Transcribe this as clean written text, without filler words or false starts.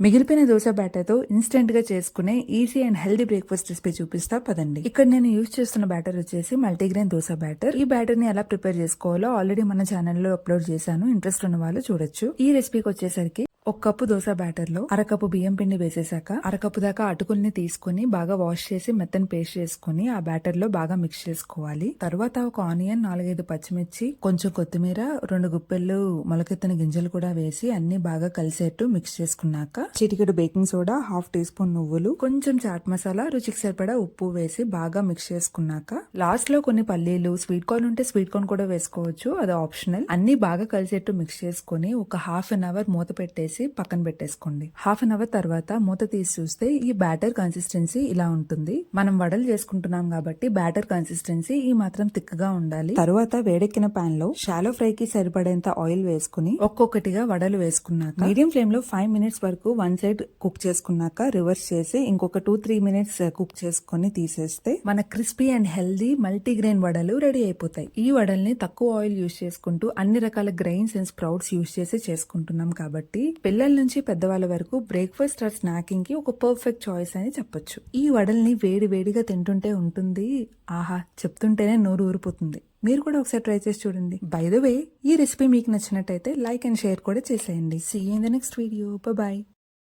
మిగిలిపోయిన దోశ బ్యాటర్ తో ఇన్స్టెంట్ గా చేసుకునే easy and healthy breakfast recipe చూపిస్తా పదండి. ఇక్కడ నేను యూజ్ చేస్తున్న బ్యాటర్ వచ్చేసి మల్టీగ్రెయిన్ దోశ బ్యాటర్. ఈ బ్యాటర్ ని ఎలా ప్రిపేర్ చేసుకోవాలో ఆల్రెడీ మన ఛానల్లో అప్లోడ్ చేశాను, ఇంట్రెస్ట్ ఉన్న వాళ్ళు చూడొచ్చు. ఈ రెసిపీకి వచ్చేసరికి ఒక కప్పు దోశ బ్యాటర్ లో అరకప్పు బియ్యం పిండి వేసేసాక అరకప్పు దాకా అటుకుల్ని తీసుకుని బాగా వాష్ చేసి మెత్తని పేస్ట్ చేసుకుని ఆ బ్యాటర్ లో బాగా మిక్స్ చేసుకోవాలి. తర్వాత ఒక ఆనియన్, 4-5 పచ్చిమిర్చి, కొంచెం కొత్తిమీర, 2 గుప్పెళ్ళు మొలకెత్తిన గింజలు కూడా వేసి అన్ని బాగా కలిసేట్టు మిక్స్ చేసుకున్నాక చిటికెడు బేకింగ్ సోడా, 1/2 టీ స్పూన్ నువ్వులు, కొంచెం చాట్ మసాలా, రుచికి సరిపడా ఉప్పు వేసి బాగా మిక్స్ చేసుకున్నాక లాస్ట్ లో కొన్ని పల్లీలు, స్వీట్ కార్న్ ఉంటే స్వీట్ కార్న్ కూడా వేసుకోవచ్చు, అది ఆప్షనల్. అన్ని బాగా కలిసేట్టు మిక్స్ చేసుకుని ఒక హాఫ్ అన్ అవర్ మూత పెట్టేసి పక్కన పెట్టేసుకోండి. హాఫ్ అన్ అవర్ తర్వాత మూత తీసి చూస్తే ఈ బ్యాటర్ కన్సిస్టెన్సీ ఇలా ఉంటుంది. మనం వడలు చేసుకుంటున్నాం కాబట్టి బ్యాటర్ కన్సిస్టెన్సీ ఈ మాత్రం థిక్ గా ఉండాలి. తర్వాత వేడెక్కిన పాన్ లో షాలో ఫ్రై కి సరిపడేంత ఆయిల్ వేసుకుని ఒక్కొక్కటిగా వడలు వేసుకున్నాక మీడియం ఫ్లేమ్ లో 5 మినిట్స్ వరకు వన్ సైడ్ కుక్ చేసుకున్నాక రివర్స్ చేసి ఇంకొక 2-3 మినిట్స్ కుక్ చేసుకుని తీసేస్తే మన క్రిస్పీ అండ్ హెల్దీ మల్టీగ్రెయిన్ వడలు రెడీ అయిపోతాయి. ఈ వడల్ని తక్కువ ఆయిల్ యూజ్ చేసుకుంటూ అన్ని రకాల గ్రెయిన్స్ అండ్ స్ప్రౌట్స్ యూజ్ చేసి చేసుకుంటున్నాం కాబట్టి పిల్లల నుంచి పెద్దవాళ్ళ వరకు బ్రేక్ఫాస్ట్ ఆర్ స్నాకింగ్ కి ఒక పర్ఫెక్ట్ చాయిస్ అని చెప్పొచ్చు. ఈ వడల్ని వేడి వేడిగా తింటుంటే ఉంటుంది, ఆహా, చెప్తుంటేనే నోరు ఊరిపోతుంది. మీరు కూడా ఒకసారి ట్రై చేసి చూడండి. బై ద వే, ఈ రెసిపీ మీకు నచ్చినట్టయితే లైక్ అండ్ షేర్ కూడా చేసేయండి. See you in the next video. By.